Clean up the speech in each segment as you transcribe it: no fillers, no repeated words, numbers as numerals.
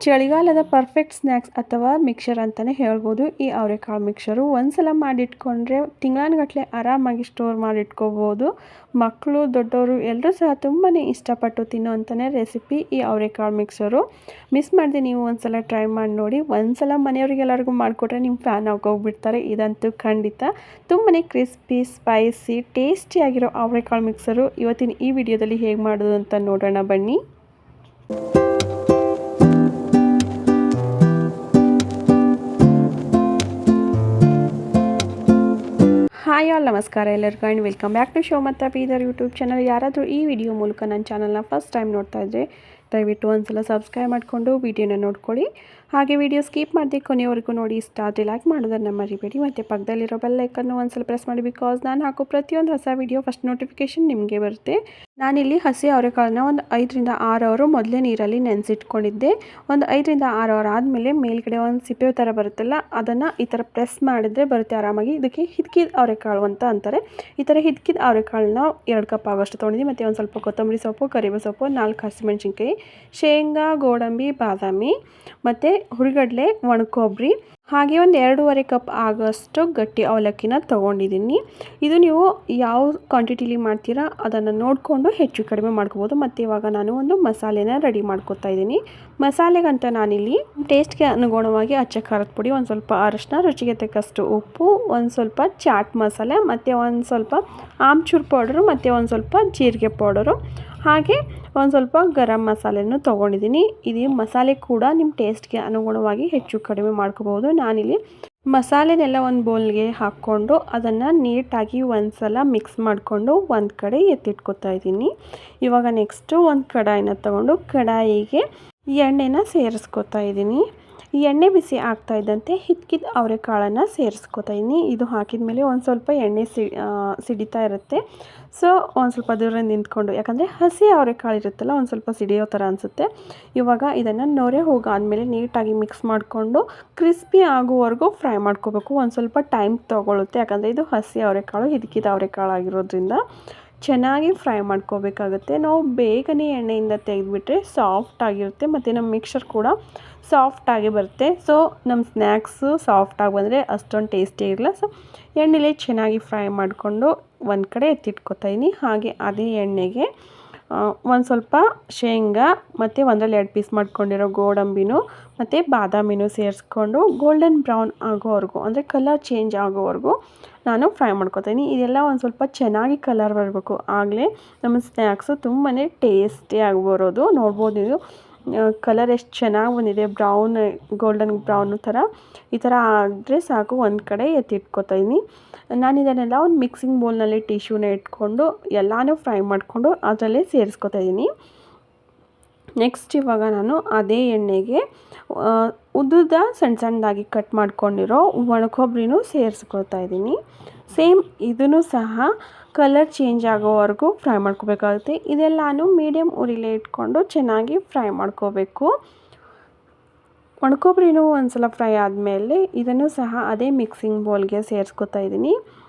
ಚಳಿಗಾಲದ perfect snacks ಅಥವಾ mixer ಅಂತಲೇ ಹೇಳ್ಬೋದು ಈ ಅವರೆಕಾಳು ಮಿಕ್ಸರು. ಒಂದ್ಸಲ ಮಾಡಿಟ್ಕೊಂಡ್ರೆ ತಿಂಗಳಾನುಗಟ್ಟಲೆ ಆರಾಮಾಗಿ ಸ್ಟೋರ್ ಮಾಡಿಟ್ಕೋಬೋದು. ಮಕ್ಕಳು ದೊಡ್ಡವರು ಎಲ್ಲರೂ ಸಹ ತುಂಬಾ ಇಷ್ಟಪಟ್ಟು ತಿನ್ನೋವಂಥನೇ ರೆಸಿಪಿ ಈ ಅವರೆಕಾಳು ಮಿಕ್ಸರು. ಮಿಸ್ ಮಾಡದೆ ನೀವು ಒಂದ್ಸಲ ಟ್ರೈ ಮಾಡಿ ನೋಡಿ. ಒಂದ್ಸಲ ಮನೆಯವರಿಗೆಲ್ಲರಿಗೂ ಮಾಡಿಕೊಟ್ರೆ ನಿಮ್ಮ ಫ್ಯಾನ್ ಆಗೋಗ್ಬಿಡ್ತಾರೆ, ಇದಂತೂ ಖಂಡಿತ. ತುಂಬಾ ಕ್ರಿಸ್ಪಿ, ಸ್ಪೈಸಿ, ಟೇಸ್ಟಿಯಾಗಿರೋ ಅವರೆಕಾಳು ಮಿಕ್ಸರು ಇವತ್ತಿನ ಈ ವಿಡಿಯೋದಲ್ಲಿ ಹೇಗೆ ಮಾಡೋದು ಅಂತ ನೋಡೋಣ ಬನ್ನಿ. ಹಾಯ್ ಆಲ್, ನಮಸ್ಕಾರ ಎಲ್ಲರಿಗೂ ಆ್ಯಂಡ್ ವೆಲ್ಕಮ್ ಬ್ಯಾಕ್ ಟು ಶೋಮತ್ತ ಬೀದರ್ ಯೂಟ್ಯೂಬ್ ಚಾನಲ್. ಯಾರಾದರೂ ಈ ವಿಡಿಯೋ ಮೂಲಕ ನನ್ನ ಚಾನಲ್ನ ಫಸ್ಟ್ ಟೈಮ್ ನೋಡ್ತಾ ಇದ್ದರೆ ದಯವಿಟ್ಟು ಒಂದ್ಸಲ ಸಬ್ಸ್ಕ್ರೈಬ್ ಮಾಡಿಕೊಂಡು ವಿಡಿಯೋನ ನೋಡ್ಕೊಳ್ಳಿ. ಹಾಗೆ ವಿಡಿಯೋ ಸ್ಕಿಪ್ ಮಾಡದೆ ಕೊನೆಯವರೆಗೂ ನೋಡಿ. ಇಷ್ಟ ಆದರೆ ಲೈಕ್ ಮಾಡೋದನ್ನು ಮರಿಬೇಡಿ. ಮತ್ತು ಪಕ್ಕದಲ್ಲಿರೋ ಬೆಲ್ ಐಕನ್ನು ಒಂದ್ಸಲ ಪ್ರೆಸ್ ಮಾಡಿ, ಬಿಕಾಸ್ ನಾನು ಹಾಕೋ ಪ್ರತಿಯೊಂದು ಹೊಸ ವಿಡಿಯೋ ಫಸ್ಟ್ ನೋಟಿಫಿಕೇಷನ್ ನಿಮಗೆ ಬರುತ್ತೆ. ನಾನಿಲ್ಲಿ ಹಸಿ ಅವರೆಕಾಳನ್ನ ಒಂದು 5 ರಿಂದ 6 ಅವರು ಮೊದಲೇ ನೀರಲ್ಲಿ ನೆನೆಸಿಟ್ಕೊಂಡಿದ್ದೆ. ಒಂದು 5 ರಿಂದ 6 ಅವರ್ ಆದಮೇಲೆ ಮೇಲ್ಗಡೆ ಒಂದು ಸಿಪ್ಪೆ ಥರ ಬರುತ್ತಲ್ಲ, ಅದನ್ನು ಈ ಥರ ಪ್ರೆಸ್ ಮಾಡಿದ್ರೆ ಬರುತ್ತೆ ಆರಾಮಾಗಿ. ಇದಕ್ಕೆ ಹಿದ್ಕಿದ ಅವರೆಕಾಳು ಅಂತ ಅಂತಾರೆ. ಈ ಥರ ಹಿದ್ಕಿದ ಅವರೆಕಾಳನ್ನ 2 ಕಪ್ ಆಗೋಷ್ಟು ತೊಗೊಂಡಿದ್ದೆ. ಮತ್ತು ಒಂದು ಸ್ವಲ್ಪ ಕೊತ್ತಂಬರಿ ಸೊಪ್ಪು, ಕರಿಬೇವು ಸೊಪ್ಪು, 4 ಹಸಿಮೆಣಸಿನ್ಕಾಯಿ, ಶೇಂಗಾ, ಗೋಡಂಬಿ, ಬಾದಾಮಿ, ಮತ್ತು ಹುರಿಗಡಲೆ, ಒಣಕೊಬ್ಬರಿ, ಹಾಗೆ ಒಂದು 2.5 ಕಪ್ ಆಗೋಷ್ಟು ಗಟ್ಟಿ ಅವಲಕ್ಕಿನ ತೊಗೊಂಡಿದ್ದೀನಿ. ಇದು ನೀವು ಯಾವ ಕ್ವಾಂಟಿಟಿಲಿ ಮಾಡ್ತೀರಾ ಅದನ್ನು ನೋಡಿಕೊಂಡು ಹೆಚ್ಚು ಕಡಿಮೆ ಮಾಡ್ಕೋಬೋದು. ಮತ್ತು ಇವಾಗ ನಾನು ಒಂದು ಮಸಾಲೆನ ರೆಡಿ ಮಾಡ್ಕೊತಾ ಇದ್ದೀನಿ. ಮಸಾಲೆಗಂತ ನಾನಿಲ್ಲಿ ಟೇಸ್ಟ್ಗೆ ಅನುಗುಣವಾಗಿ ಅಚ್ಚ ಖಾರದ ಪುಡಿ, ಒಂದು ಸ್ವಲ್ಪ ಅರಿಶಿನ, ರುಚಿಗೆ ತಕ್ಕಷ್ಟು ಉಪ್ಪು, ಒಂದು ಸ್ವಲ್ಪ ಚಾಟ್ ಮಸಾಲೆ, ಮತ್ತು ಒಂದು ಸ್ವಲ್ಪ ಆಮ್ಚೂರು ಪೌಡರು, ಮತ್ತು ಒಂದು ಸ್ವಲ್ಪ ಜೀರಿಗೆ ಪೌಡರು, ಹಾಗೆ ಒಂದು ಸ್ವಲ್ಪ ಗರಂ ಮಸಾಲೆಯನ್ನು ತೊಗೊಂಡಿದ್ದೀನಿ. ಇದು ಮಸಾಲೆ ಕೂಡ ನಿಮ್ಮ ಟೇಸ್ಟ್ಗೆ ಅನುಗುಣವಾಗಿ ಹೆಚ್ಚು ಕಡಿಮೆ ಮಾಡ್ಕೋಬೋದು. ನಾನಿಲ್ಲಿ ಮಸಾಲೆನೆಲ್ಲ ಒಂದು ಬೌಲ್ಗೆ ಹಾಕ್ಕೊಂಡು ಅದನ್ನು ನೀಟಾಗಿ ಒಂದು ಸಲ ಮಿಕ್ಸ್ ಮಾಡಿಕೊಂಡು ಒಂದು ಕಡೆ ಎತ್ತಿಟ್ಕೊತಾ ಇದ್ದೀನಿ. ಇವಾಗ ನೆಕ್ಸ್ಟು ಒಂದು ಕಡಾಯಿನ ತೊಗೊಂಡು ಕಡಾಯಿಗೆ ಎಣ್ಣೆನ ಸೇರಿಸ್ಕೊತಾ ಇದ್ದೀನಿ. ಈ ಎಣ್ಣೆ ಬಿಸಿ ಆಗ್ತಾ ಇದ್ದಂತೆ ಹಿದ್ಕಿದ ಅವರೆಕಾಳನ್ನು ಸೇರಿಸ್ಕೊತಾ ಇದ್ದೀನಿ. ಇದು ಹಾಕಿದ ಮೇಲೆ ಒಂದು ಸ್ವಲ್ಪ ಎಣ್ಣೆ ಸಿಡಿತಾ ಇರುತ್ತೆ. ಸೊ ಒಂದು ಸ್ವಲ್ಪ ದೂರ ನಿಂತ್ಕೊಂಡು, ಯಾಕಂದರೆ ಹಸಿ ಅವರೆಕಾಳು ಇರುತ್ತಲ್ಲ, ಒಂದು ಸ್ವಲ್ಪ ಸಿಡಿಯೋ ಥರ ಅನಿಸುತ್ತೆ. ಇವಾಗ ಇದನ್ನು ನೊರೆ ಹೋಗಾದ್ಮೇಲೆ ನೀಟಾಗಿ ಮಿಕ್ಸ್ ಮಾಡಿಕೊಂಡು ಕ್ರಿಸ್ಪಿ ಆಗುವವರೆಗೂ ಫ್ರೈ ಮಾಡ್ಕೋಬೇಕು. ಒಂದು ಸ್ವಲ್ಪ ಟೈಮ್ ತೊಗೊಳುತ್ತೆ, ಯಾಕಂದರೆ ಇದು ಹಸಿ ಅವರೆಕಾಳು, ಹಿದ್ಕಿದ ಅವರೆಕಾಳು ಆಗಿರೋದ್ರಿಂದ ಚೆನ್ನಾಗಿ ಫ್ರೈ ಮಾಡ್ಕೋಬೇಕಾಗುತ್ತೆ. ನಾವು ಬೇಗನೆ ಎಣ್ಣೆಯಿಂದ ತೆಗೆದುಬಿಟ್ರೆ ಸಾಫ್ಟ್ ಆಗಿರುತ್ತೆ, ಮತ್ತು ನಮ್ಮ ಮಿಕ್ಸರ್ ಕೂಡ ಸಾಫ್ಟಾಗಿ ಬರುತ್ತೆ. ಸೊ ನಮ್ಮ ಸ್ನ್ಯಾಕ್ಸು ಸಾಫ್ಟಾಗಿ ಬಂದರೆ ಅಷ್ಟೊಂದು ಟೇಸ್ಟಿ ಇರಲ್ಲ. ಸೊ ಎಣ್ಣೆಲೆ ಚೆನ್ನಾಗಿ ಫ್ರೈ ಮಾಡಿಕೊಂಡು ಒಂದು ಕಡೆ ಎತ್ತಿಟ್ಕೊತಾ ಇದ್ದೀನಿ. ಹಾಗೆ ಅದೇ ಎಣ್ಣೆಗೆ ಒಂದು ಸ್ವಲ್ಪ ಶೇಂಗಾ, ಮತ್ತು 1-2 ಪೀಸ್ ಮಾಡ್ಕೊಂಡಿರೋ ಗೋಡಂಬಿನೂ ಮತ್ತು ಬಾದಾಮಿನೂ ಸೇರಿಸ್ಕೊಂಡು ಗೋಲ್ಡನ್ ಬ್ರೌನ್ ಆಗೋವರೆಗೂ, ಅಂದರೆ ಕಲರ್ ಚೇಂಜ್ ಆಗೋವರೆಗೂ ನಾನು ಫ್ರೈ ಮಾಡ್ಕೊತೀನಿ. ಇದೆಲ್ಲ ಒಂದು ಸ್ವಲ್ಪ ಚೆನ್ನಾಗಿ ಕಲರ್ ಬರಬೇಕು, ಆಗಲೇ ನಮ್ಮ ಸ್ನ್ಯಾಕ್ಸು ತುಂಬಾ ಟೇಸ್ಟಿಯಾಗಿ ಬರೋದು. ನೋಡ್ಬೋದು ನೀವು ಕಲರ್ ಎಷ್ಟು ಚೆನ್ನಾಗಿ ಬಂದಿದೆ, ಬ್ರೌನ್, ಗೋಲ್ಡನ್ ಬ್ರೌನ್ ಥರ. ಈ ಥರ ಆದರೆ ಸಾಕು. ಒಂದು ಕಡೆ ಎತ್ತಿಟ್ಕೊತಾ ಇದ್ದೀನಿ. ನಾನು ಇದನ್ನೆಲ್ಲ ಒಂದು ಮಿಕ್ಸಿಂಗ್ ಬೌಲ್ನಲ್ಲಿ ಟಿಶ್ಯೂನ ಇಟ್ಕೊಂಡು ಎಲ್ಲನೂ ಫ್ರೈ ಮಾಡಿಕೊಂಡು ಅದರಲ್ಲೇ ಸೇರಿಸ್ಕೊತಾ ಇದ್ದೀನಿ. ನೆಕ್ಸ್ಟ್ ಇವಾಗ ನಾನು ಅದೇ ಎಣ್ಣೆಗೆ ಉದ್ದುದ ಸಣ್ಣದಾಗಿ ಕಟ್ ಮಾಡ್ಕೊಂಡಿರೋ ಒಣಕೊಬ್ಬರಿನೂ ಸೇರಿಸ್ಕೊತಾ ಇದ್ದೀನಿ. ಸೇಮ್ ಇದನ್ನು ಸಹ ಕಲರ್ ಚೇಂಜ್ ಆಗೋವರೆಗೂ ಫ್ರೈ ಮಾಡ್ಕೋಬೇಕಾಗುತ್ತೆ. ಇದೆಲ್ಲನೂ ಮೀಡಿಯಮ್ ಉರಿಲೇ ಇಟ್ಕೊಂಡು ಚೆನ್ನಾಗಿ ಫ್ರೈ ಮಾಡ್ಕೋಬೇಕು. ಒಣಕೊಬ್ಬರಿನೂ ಒಂದು ಸಲ ಫ್ರೈ ಆದಮೇಲೆ ಇದನ್ನು ಸಹ ಅದೇ ಮಿಕ್ಸಿಂಗ್ ಬೌಲ್ಗೆ ಸೇರಿಸ್ಕೊತಾ ಇದ್ದೀನಿ.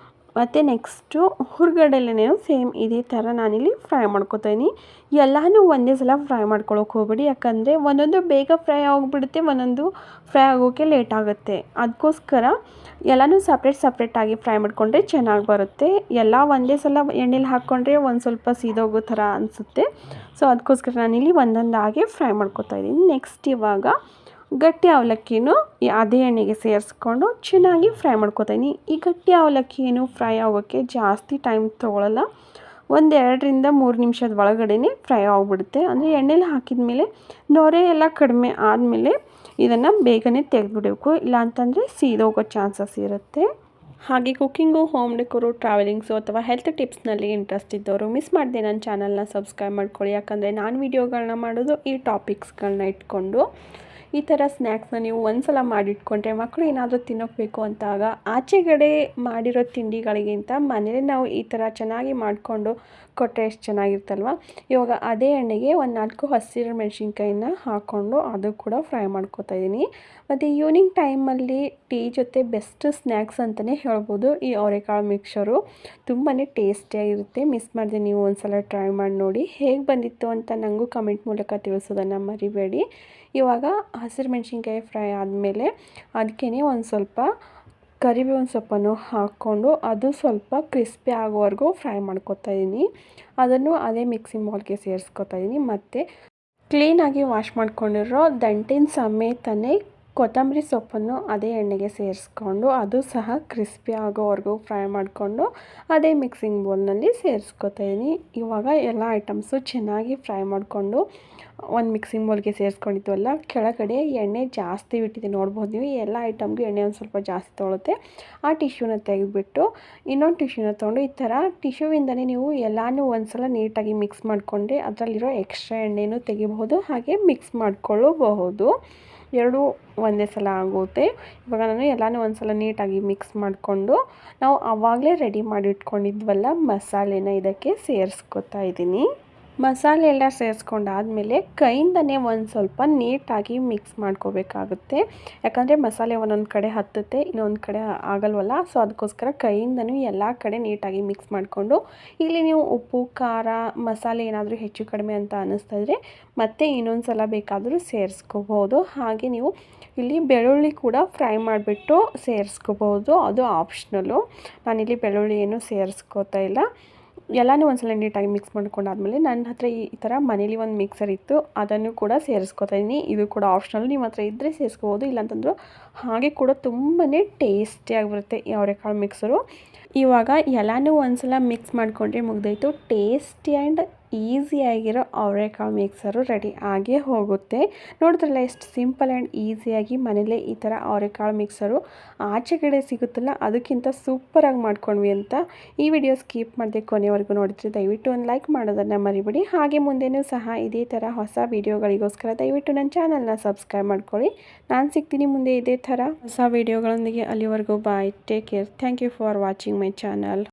ಮತ್ತು ನೆಕ್ಸ್ಟು ಹುರಿಗಡಲೆನೂ ಸೇಮ್ ಇದೇ ಥರ ನಾನಿಲ್ಲಿ ಫ್ರೈ ಮಾಡ್ಕೊತಾ ಇದ್ದೀನಿ. ಎಲ್ಲನೂ ಒಂದೇ ಸಲ ಫ್ರೈ ಮಾಡ್ಕೊಳ್ಳೋಕೆ ಹೋಗ್ಬೇಡಿ, ಯಾಕಂದರೆ ಒಂದೊಂದು ಬೇಗ ಫ್ರೈ ಆಗಿಬಿಡುತ್ತೆ, ಒಂದೊಂದು ಫ್ರೈ ಆಗೋಕ್ಕೆ ಲೇಟ್ ಆಗುತ್ತೆ. ಅದಕ್ಕೋಸ್ಕರ ಎಲ್ಲನೂ ಸಪ್ರೇಟಾಗಿ ಫ್ರೈ ಮಾಡಿಕೊಂಡ್ರೆ ಚೆನ್ನಾಗಿ ಬರುತ್ತೆ. ಎಲ್ಲ ಒಂದೇ ಸಲ ಎಣ್ಣೆಲಿ ಹಾಕ್ಕೊಂಡ್ರೆ ಒಂದು ಸ್ವಲ್ಪ ಸೀದೋಗೋ ಥರ ಅನಿಸುತ್ತೆ. ಸೊ ಅದಕ್ಕೋಸ್ಕರ ನಾನಿಲ್ಲಿ ಒಂದೊಂದಾಗಿ ಫ್ರೈ ಮಾಡ್ಕೊತಾ ಇದ್ದೀನಿ. ನೆಕ್ಸ್ಟ್ ಇವಾಗ ಗಟ್ಟಿ ಅವಲಕ್ಕಿನೂ ಅದೇ ಎಣ್ಣೆಗೆ ಸೇರಿಸ್ಕೊಂಡು ಚೆನ್ನಾಗಿ ಫ್ರೈ ಮಾಡ್ಕೊತಾ ಇದ್ದೀನಿ. ಈ ಗಟ್ಟಿ ಅವಲಕ್ಕಿ ಏನು ಫ್ರೈ ಆಗೋಕ್ಕೆ ಜಾಸ್ತಿ ಟೈಮ್ ತೊಗೊಳ್ಳಲ್ಲ, 1-2 ರಿಂದ 3 ನಿಮಿಷದ ಒಳಗಡೆ ಫ್ರೈ ಆಗಿಬಿಡುತ್ತೆ. ಅಂದರೆ ಎಣ್ಣೆಲಿ ಹಾಕಿದ ಮೇಲೆ ನೊರೆ ಎಲ್ಲ ಕಡಿಮೆ ಆದಮೇಲೆ ಇದನ್ನು ಬೇಗನೆ ತೆಗೆದುಬಿಡಬೇಕು, ಇಲ್ಲಾಂತಂದರೆ ಸೀದೋಗೋ ಚಾನ್ಸಸ್ ಇರುತ್ತೆ. ಹಾಗೆ ಕುಕ್ಕಿಂಗು, ಹೋಮ್ ಡೆಕೋರು, ಟ್ರಾವೆಲಿಂಗ್ಸು ಅಥವಾ ಹೆಲ್ತ್ ಟಿಪ್ಸ್ನಲ್ಲಿ ಇಂಟ್ರೆಸ್ಟ್ ಇದ್ದವರು ಮಿಸ್ ಮಾಡದೆ ನನ್ನ ಚಾನಲ್ನ ಸಬ್ಸ್ಕ್ರೈಬ್ ಮಾಡ್ಕೊಳ್ಳಿ. ಯಾಕಂದರೆ ನಾನು ವೀಡಿಯೋಗಳನ್ನ ಮಾಡೋದು ಈ ಟಾಪಿಕ್ಸ್ಗಳನ್ನ ಇಟ್ಕೊಂಡು. ಈ ಥರ ಸ್ನ್ಯಾಕ್ಸ್ನ ನೀವು ಒಂದು ಸಲ ಮಾಡಿಟ್ಕೊಂಡ್ರೆ ಮಕ್ಕಳು ಏನಾದರೂ ತಿನ್ನೋಕೆ ಬೇಕು ಅಂತಾಗ ಆಚೆಗಡೆ ಮಾಡಿರೋ ತಿಂಡಿಗಳಿಗಿಂತ ಮನೇಲಿ ನಾವು ಈ ಥರ ಚೆನ್ನಾಗಿ ಮಾಡಿಕೊಂಡು ಕೊಟ್ಟರೆ ಎಷ್ಟು ಚೆನ್ನಾಗಿರ್ತಲ್ವ. ಇವಾಗ ಅದೇ ಎಣ್ಣೆಗೆ ಒಂದು 4 ಹಸಿರು ಮೆಣಸಿನ್ಕಾಯಿನ ಹಾಕ್ಕೊಂಡು ಅದು ಕೂಡ ಫ್ರೈ ಮಾಡ್ಕೊತಾ ಇದ್ದೀನಿ. ಮತ್ತು ಈವ್ನಿಂಗ್ ಟೈಮಲ್ಲಿ ಟೀ ಜೊತೆ ಬೆಸ್ಟ್ ಸ್ನ್ಯಾಕ್ಸ್ ಅಂತಲೇ ಹೇಳ್ಬೋದು ಈ ಅವರೆಕಾಳು ಮಿಕ್ಸರು. ತುಂಬಾ ಟೇಸ್ಟಿಯಾಗಿರುತ್ತೆ. ಮಿಸ್ ಮಾಡಿದೆ, ನೀವು ಒಂದ್ಸಲ ಟ್ರೈ ಮಾಡಿ ನೋಡಿ. ಹೇಗೆ ಬಂದಿತ್ತು ಅಂತ ನನಗೂ ಕಮೆಂಟ್ ಮೂಲಕ ತಿಳಿಸೋದನ್ನು ಮರಿಬೇಡಿ. ಇವಾಗ ಹಸಿರು ಮೆಣಸಿನ್ಕಾಯಿ ಫ್ರೈ ಆದಮೇಲೆ ಅದಕ್ಕೇ ಒಂದು ಸ್ವಲ್ಪ ಕರಿಬೇವಿನ ಸೊಪ್ಪನ್ನು ಹಾಕ್ಕೊಂಡು ಅದು ಸ್ವಲ್ಪ ಕ್ರಿಸ್ಪಿ ಆಗೋವರೆಗೂ ಫ್ರೈ ಮಾಡ್ಕೊತಾ ಇದ್ದೀನಿ. ಅದನ್ನು ಅದೇ ಮಿಕ್ಸಿಂಗ್ ಬೌಲ್ಗೆ ಸೇರಿಸ್ಕೊತಾ ಇದ್ದೀನಿ. ಮತ್ತು ಕ್ಲೀನಾಗಿ ವಾಶ್ ಮಾಡ್ಕೊಂಡಿರೋ ದಂಟಿನ ಸಮೇತನೇ ಕೊತ್ತಂಬರಿ ಸೊಪ್ಪನ್ನು ಅದೇ ಎಣ್ಣೆಗೆ ಸೇರಿಸ್ಕೊಂಡು ಅದು ಸಹ ಕ್ರಿಸ್ಪಿ ಆಗೋವರೆಗೂ ಫ್ರೈ ಮಾಡಿಕೊಂಡು ಅದೇ ಮಿಕ್ಸಿಂಗ್ ಬೌಲ್ನಲ್ಲಿ ಸೇರಿಸ್ಕೊತಾ ಇದ್ದೀನಿ. ಇವಾಗ ಎಲ್ಲ ಐಟಮ್ಸು ಚೆನ್ನಾಗಿ ಫ್ರೈ ಮಾಡಿಕೊಂಡು ಒಂದು ಮಿಕ್ಸಿಂಗ್ ಬೌಲ್ಗೆ ಸೇರಿಸ್ಕೊಂಡಿದ್ವಲ್ಲ, ಕೆಳಗಡೆ ಎಣ್ಣೆ ಜಾಸ್ತಿ ಬಿಟ್ಟಿದೆ ನೋಡ್ಬೋದು ನೀವು. ಎಲ್ಲ ಐಟಮ್ಗೂ ಎಣ್ಣೆ ಒಂದು ಸ್ವಲ್ಪ ಜಾಸ್ತಿ ತೊಗೊಳುತ್ತೆ. ಆ ಟಿಶ್ಯೂನ ತೆಗೆದುಬಿಟ್ಟು ಇನ್ನೊಂದು ಟಿಶ್ಯೂನ ತೊಗೊಂಡು ಈ ಥರ ಟಿಶ್ಯೂವಿಂದನೇ ನೀವು ಎಲ್ಲನೂ ಒಂದ್ಸಲ ನೀಟಾಗಿ ಮಿಕ್ಸ್ ಮಾಡಿಕೊಂಡ್ರೆ ಅದರಲ್ಲಿರೋ ಎಕ್ಸ್ಟ್ರಾ ಎಣ್ಣೆನೂ ತೆಗಿಬಹುದು, ಹಾಗೆ ಮಿಕ್ಸ್ ಮಾಡ್ಕೊಳ್ಳಬಹುದು. ಎರಡೂ ಒಂದೇ ಸಲ ಆಗುತ್ತೆ. ಇವಾಗ ನಾನು ಎಲ್ಲನೂ ಒಂದು ಸಲ ನೀಟಾಗಿ ಮಿಕ್ಸ್ ಮಾಡಿಕೊಂಡು ನಾವು ಆವಾಗಲೇ ರೆಡಿ ಮಾಡಿ ಇಟ್ಕೊಂಡಿದ್ವಲ್ಲ ಮಸಾಲೆನ ಇದಕ್ಕೆ ಸೇರಿಸ್ಕೊತಾ ಇದ್ದೀನಿ. ಮಸಾಲೆ ಎಲ್ಲ ಸೇರಿಸ್ಕೊಂಡಾದಮೇಲೆ ಕೈಯಿಂದನೇ ಒಂದು ಸ್ವಲ್ಪ ನೀಟಾಗಿ ಮಿಕ್ಸ್ ಮಾಡ್ಕೋಬೇಕಾಗುತ್ತೆ. ಯಾಕಂದರೆ ಮಸಾಲೆ ಒಂದೊಂದು ಕಡೆ ಹತ್ತುತ್ತೆ, ಇನ್ನೊಂದು ಕಡೆ ಆಗಲ್ವಲ್ಲ. ಸೊ ಅದಕ್ಕೋಸ್ಕರ ಕೈಯಿಂದನೂ ಎಲ್ಲ ಕಡೆ ನೀಟಾಗಿ ಮಿಕ್ಸ್ ಮಾಡಿಕೊಂಡು, ಇಲ್ಲಿ ನೀವು ಉಪ್ಪು ಖಾರ ಮಸಾಲೆ ಏನಾದರೂ ಹೆಚ್ಚು ಕಡಿಮೆ ಅಂತ ಅನ್ನಿಸ್ತಾ ಇದ್ದರೆ ಮತ್ತೆ ಇನ್ನೊಂದು ಸಲ ಬೇಕಾದರೂ ಸೇರಿಸ್ಕೋಬೋದು. ಹಾಗೆ ನೀವು ಇಲ್ಲಿ ಬೆಳ್ಳುಳ್ಳಿ ಕೂಡ ಫ್ರೈ ಮಾಡಿಬಿಟ್ಟು ಸೇರಿಸ್ಕೋಬೋದು, ಅದು ಆಪ್ಷನಲ್ಲು. ನಾನಿಲ್ಲಿ ಬೆಳ್ಳುಳ್ಳಿ ಏನೂ ಸೇರಿಸ್ಕೋತಾ ಇಲ್ಲ. ಎಲ್ಲನೂ ಒಂದ್ಸಲ ನೀಟಾಗಿ ಮಿಕ್ಸ್ ಮಾಡ್ಕೊಂಡಾದ್ಮೇಲೆ ನನ್ನ ಹತ್ರ ಈ ಥರ ಮನೇಲಿ ಒಂದು ಮಿಕ್ಸರ್ ಇತ್ತು, ಅದನ್ನು ಕೂಡ ಸೇರಿಸ್ಕೊತಾ ಇದ್ದೀನಿ. ಇದು ಕೂಡ ಆಪ್ಷನಲ್, ನಿಮ್ಮ ಹತ್ರ ಇದ್ದರೆ ಸೇರಿಸ್ಕೋಬೋದು, ಇಲ್ಲಾಂತಂದರೂ ಹಾಗೆ ಕೂಡ ತುಂಬಾ ಟೇಸ್ಟಿಯಾಗಿ ಬರುತ್ತೆ ಈ ಅವರೆಕಾಳು ಮಿಕ್ಸರು. ಇವಾಗ ಎಲ್ಲನೂ ಒಂದ್ಸಲ ಮಿಕ್ಸ್ ಮಾಡಿಕೊಂಡ್ರೆ ಮುಗ್ದಾಯಿತು. ಟೇಸ್ಟಿ ಆ್ಯಂಡ್ ಈಸಿಯಾಗಿರೋ ಅವರೆಕಾಳು ಮಿಕ್ಸರು ರೆಡಿ ಆಗೇ ಹೋಗುತ್ತೆ. ನೋಡಿದ್ರಲ್ಲ ಎಷ್ಟು ಸಿಂಪಲ್ ಆ್ಯಂಡ್ ಈಸಿಯಾಗಿ ಮನೇಲೇ ಈ ಥರ ಅವರೆಕಾಳು ಮಿಕ್ಸರು ಆಚೆ ಕಡೆ ಸಿಗುತ್ತಲ್ಲ ಅದಕ್ಕಿಂತ ಸೂಪರಾಗಿ ಮಾಡ್ಕೊಂಡ್ವಿ ಅಂತ. ಈ ವಿಡಿಯೋ ಸ್ಕಿಪ್ ಮಾಡದೆ ಕೊನೆವರೆಗೂ ನೋಡಿದ್ರೆ ದಯವಿಟ್ಟು ಒಂದು ಲೈಕ್ ಮಾಡೋದನ್ನು ಮರಿಬೇಡಿ. ಹಾಗೆ ಮುಂದೆನೂ ಸಹ ಇದೇ ಥರ ಹೊಸ ವೀಡಿಯೋಗಳಿಗೋಸ್ಕರ ದಯವಿಟ್ಟು ನನ್ನ ಚಾನಲ್ನ ಸಬ್ಸ್ಕ್ರೈಬ್ ಮಾಡ್ಕೊಳ್ಳಿ. ನಾನು ಸಿಗ್ತೀನಿ ಮುಂದೆ ಇದೇ ಥರ ಹೊಸ ವೀಡಿಯೋಗಳೊಂದಿಗೆ. ಅಲ್ಲಿವರೆಗೂ bye, take care, thank you for watching my channel.